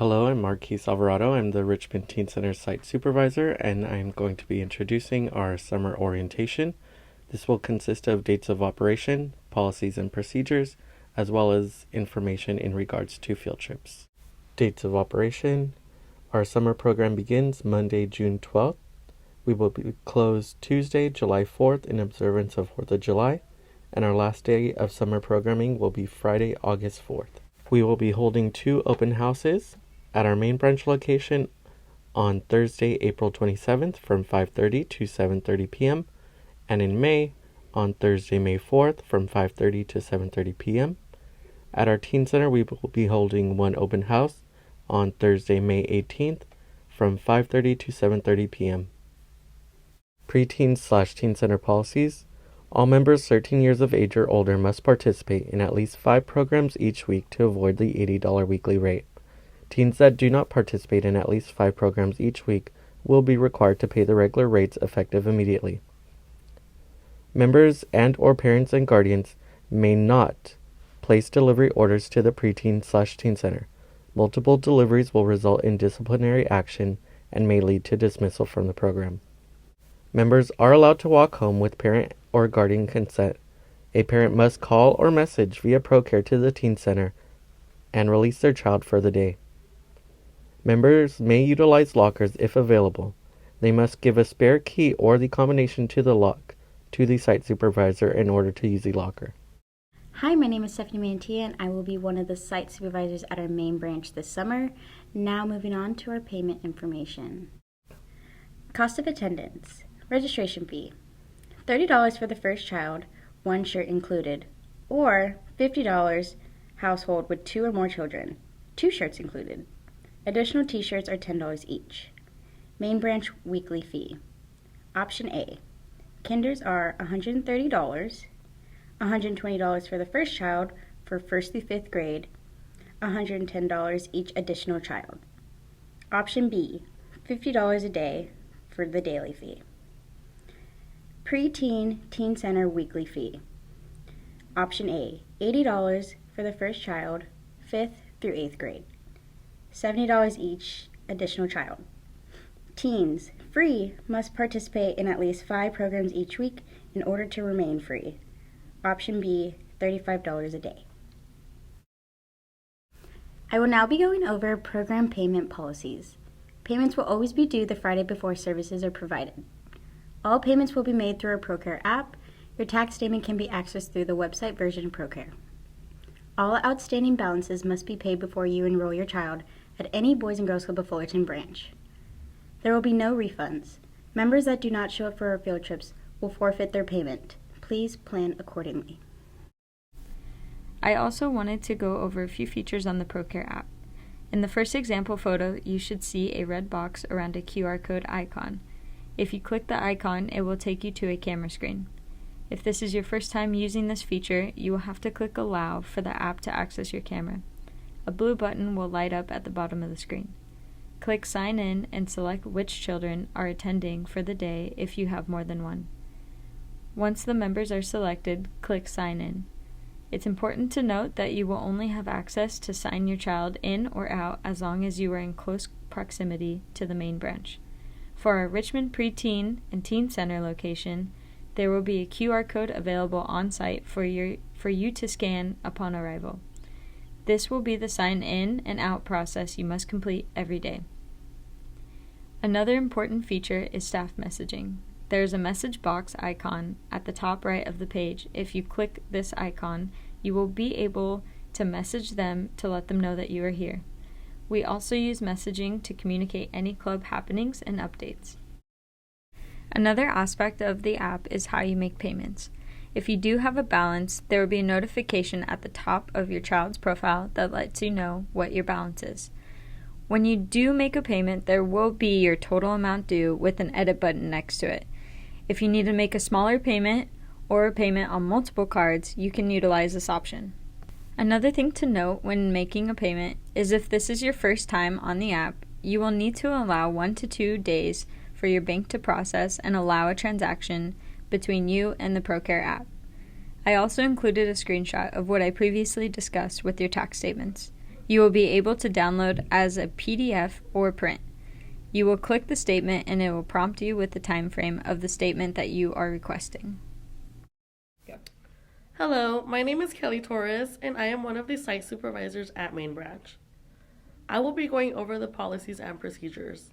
Hello, I'm Marquise Alvarado. I'm the Richmond Teen Center Site Supervisor, and I'm going to be introducing our summer orientation. This will consist of dates of operation, policies and procedures, as well as information in regards to field trips. Dates of operation. Our summer program begins Monday, June 12th. We will be closed Tuesday, July 4th in observance of 4th of July, and our last day of summer programming will be Friday, August 4th. We will be holding 2 open houses at our main branch location on Thursday, April 27th from 5:30 to 7:30 p.m. and in May on Thursday, May 4th from 5:30 to 7:30 p.m. At our teen center, we will be holding 1 open house on Thursday, May 18th from 5:30 to 7:30 p.m. Preteen/teen center policies. All members 13 years of age or older must participate in at least 5 programs each week to avoid the $80 weekly rate. Teens that do not participate in at least 5 programs each week will be required to pay the regular rates effective immediately. Members and/or parents and guardians may not place delivery orders to the preteen/teen center. Multiple deliveries will result in disciplinary action and may lead to dismissal from the program. Members are allowed to walk home with parent or guardian consent. A parent must call or message via ProCare to the teen center and release their child for the day. Members may utilize lockers if available. They must give a spare key or the combination to the lock to the site supervisor in order to use the locker. Hi, my name is Stephanie Mantilla, and I will be one of the site supervisors at our main branch this summer. Now moving on to our payment information. Cost of attendance. Registration fee. $30 for the first child, 1 shirt included, or $50 household with 2 or more children, 2 shirts included. Additional t-shirts are $10 each. Main branch weekly fee. Option A. Kinders are $130, $120 for the first child for 1st through 5th grade, $110 each additional child. Option B. $50 a day for the daily fee. Preteen Teen Center weekly fee. Option A. $80 for the first child, 5th through 8th grade. $70 each additional child. Teens, free, must participate in at least 5 programs each week in order to remain free. Option B, $35 a day. I will now be going over program payment policies. Payments will always be due the Friday before services are provided. All payments will be made through our ProCare app. Your tax statement can be accessed through the website version of ProCare. All outstanding balances must be paid before you enroll your child at any Boys and Girls Club of Fullerton branch. There will be no refunds. Members that do not show up for our field trips will forfeit their payment. Please plan accordingly. I also wanted to go over a few features on the ProCare app. In the first example photo, you should see a red box around a QR code icon. If you click the icon, it will take you to a camera screen. If this is your first time using this feature, you will have to click Allow for the app to access your camera. A blue button will light up at the bottom of the screen. Click Sign In and select which children are attending for the day if you have more than one. Once the members are selected, click Sign In. It's important to note that you will only have access to sign your child in or out as long as you are in close proximity to the main branch. For our Richmond Preteen and Teen Center location, there will be a QR code available on site for you to scan upon arrival. This will be the sign in and out process you must complete every day. Another important feature is staff messaging. There is a message box icon at the top right of the page. If you click this icon, you will be able to message them to let them know that you are here. We also use messaging to communicate any club happenings and updates. Another aspect of the app is how you make payments. If you do have a balance, there will be a notification at the top of your child's profile that lets you know what your balance is. When you do make a payment, there will be your total amount due with an edit button next to it. If you need to make a smaller payment or a payment on multiple cards, you can utilize this option. Another thing to note when making a payment is if this is your first time on the app, you will need to allow 1 to 2 days for your bank to process and allow a transaction between you and the ProCare app. I also included a screenshot of what I previously discussed with your tax statements. You will be able to download as a PDF or print. You will click the statement and it will prompt you with the time frame of the statement that you are requesting. Hello, my name is Kelly Torres, and I am one of the site supervisors at Main Branch. I will be going over the policies and procedures.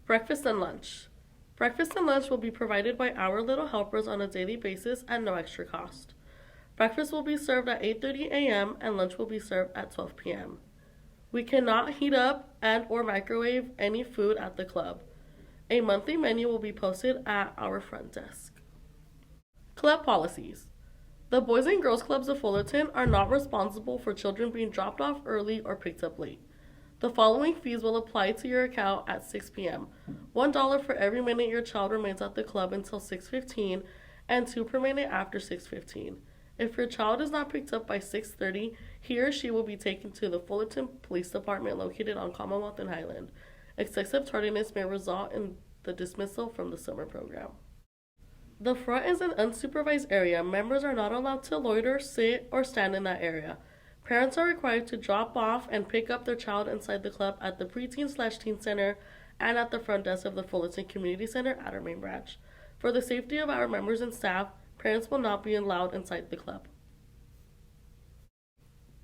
Breakfast and lunch. Breakfast and lunch will be provided by our little helpers on a daily basis at no extra cost. Breakfast will be served at 8:30 a.m. and lunch will be served at 12 p.m. We cannot heat up and or microwave any food at the club. A monthly menu will be posted at our front desk. Club policies. The Boys and Girls Clubs of Fullerton are not responsible for children being dropped off early or picked up late. The following fees will apply to your account at 6 p.m. $1 for every minute your child remains at the club until 6:15 and $2 per minute after 6:15. If your child is not picked up by 6:30, he or she will be taken to the Fullerton Police Department located on Commonwealth and Highland. Excessive tardiness may result in the dismissal from the summer program. The front is an unsupervised area. Members are not allowed to loiter, sit, or stand in that area. Parents are required to drop off and pick up their child inside the club at the preteen/teen center and at the front desk of the Fullerton Community Center at our main branch. For the safety of our members and staff, parents will not be allowed inside the club.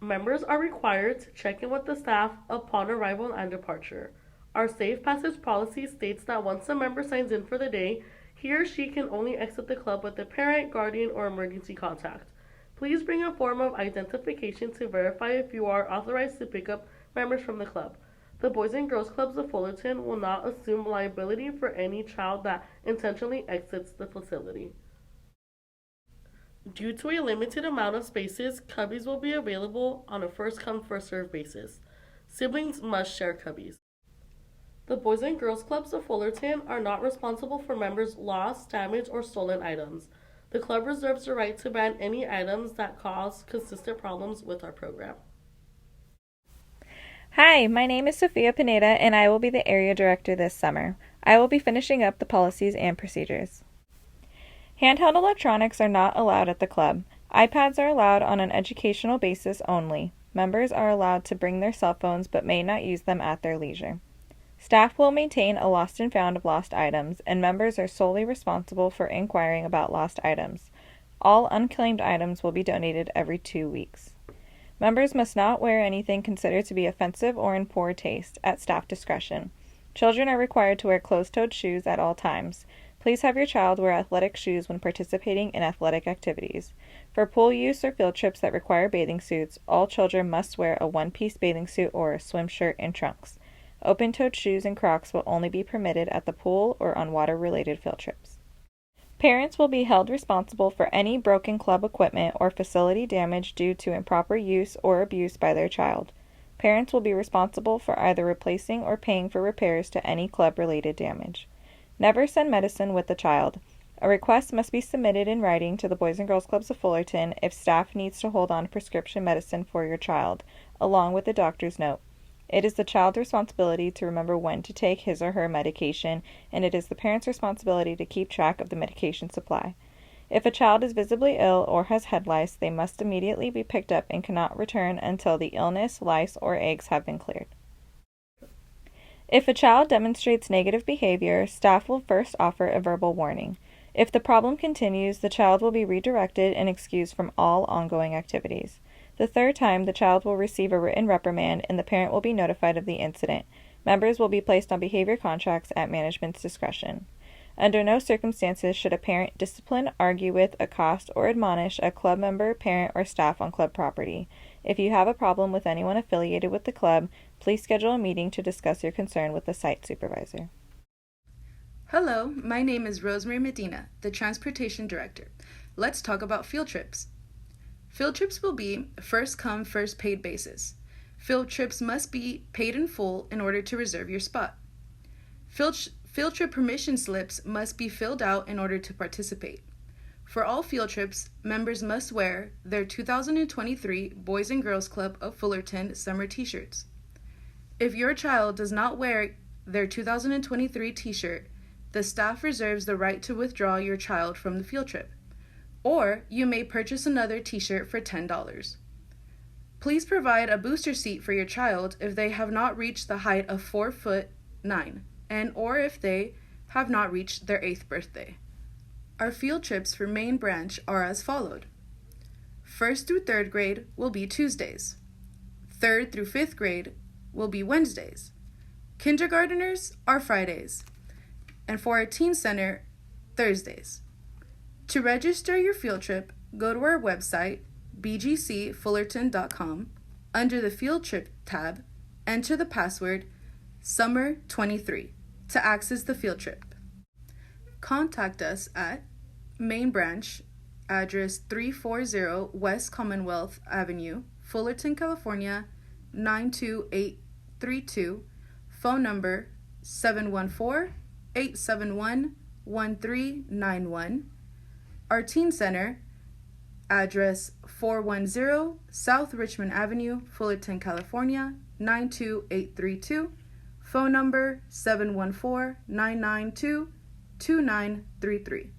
Members are required to check in with the staff upon arrival and departure. Our safe passage policy states that once a member signs in for the day, he or she can only exit the club with a parent, guardian, or emergency contact. Please bring a form of identification to verify if you are authorized to pick up members from the club. The Boys and Girls Clubs of Fullerton will not assume liability for any child that intentionally exits the facility. Due to a limited amount of spaces, cubbies will be available on a first-come, first-served basis. Siblings must share cubbies. The Boys and Girls Clubs of Fullerton are not responsible for members' lost, damaged, or stolen items. The club reserves the right to ban any items that cause consistent problems with our program. Hi, my name is Sophia Pineda, and I will be the area director this summer. I will be finishing up the policies and procedures. Handheld electronics are not allowed at the club. iPads are allowed on an educational basis only. Members are allowed to bring their cell phones but may not use them at their leisure. Staff will maintain a lost and found of lost items, and members are solely responsible for inquiring about lost items. All unclaimed items will be donated every 2 weeks. Members must not wear anything considered to be offensive or in poor taste, at staff discretion. Children are required to wear closed-toed shoes at all times. Please have your child wear athletic shoes when participating in athletic activities. For pool use or field trips that require bathing suits, all children must wear a one-piece bathing suit or a swim shirt and trunks. Open-toed shoes and Crocs will only be permitted at the pool or on water-related field trips. Parents will be held responsible for any broken club equipment or facility damage due to improper use or abuse by their child. Parents will be responsible for either replacing or paying for repairs to any club-related damage. Never send medicine with the child. A request must be submitted in writing to the Boys and Girls Clubs of Fullerton if staff needs to hold on to prescription medicine for your child, along with the doctor's note. It is the child's responsibility to remember when to take his or her medication, and it is the parent's responsibility to keep track of the medication supply. If a child is visibly ill or has head lice, they must immediately be picked up and cannot return until the illness, lice, or eggs have been cleared. If a child demonstrates negative behavior, staff will first offer a verbal warning. If the problem continues, the child will be redirected and excused from all ongoing activities. The third time, the child will receive a written reprimand and the parent will be notified of the incident. Members will be placed on behavior contracts at management's discretion. Under no circumstances should a parent discipline, argue with, accost, or admonish a club member, parent, or staff on club property. If you have a problem with anyone affiliated with the club, please schedule a meeting to discuss your concern with the site supervisor. Hello, my name is Rosemary Medina, the Transportation Director. Let's talk about field trips. Field trips will be first come, first paid basis. Field trips must be paid in full in order to reserve your spot. Field trip permission slips must be filled out in order to participate. For all field trips, members must wear their 2023 Boys and Girls Club of Fullerton summer t-shirts. If your child does not wear their 2023 t-shirt, the staff reserves the right to withdraw your child from the field trip, or you may purchase another t-shirt for $10. Please provide a booster seat for your child if they have not reached the height of 4'9" and or if they have not reached their 8th birthday. Our field trips for Main Branch are as followed. 1st through 3rd grade will be Tuesdays. 3rd through 5th grade will be Wednesdays. Kindergarteners are Fridays. And for our teen center, Thursdays. To register your field trip, go to our website, bgcfullerton.com. Under the Field Trip tab, enter the password SUMMER23 to access the field trip. Contact us at Main Branch, address 340 West Commonwealth Avenue, Fullerton, California, 92832, phone number 714-871-1391. Our teen center, address 410 South Richmond Avenue, Fullerton, California, 92832, phone number 714-992-2933.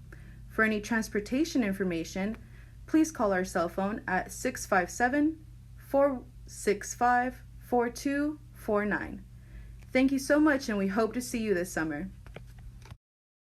For any transportation information, please call our cell phone at 657-465-4249. Thank you so much, and we hope to see you this summer.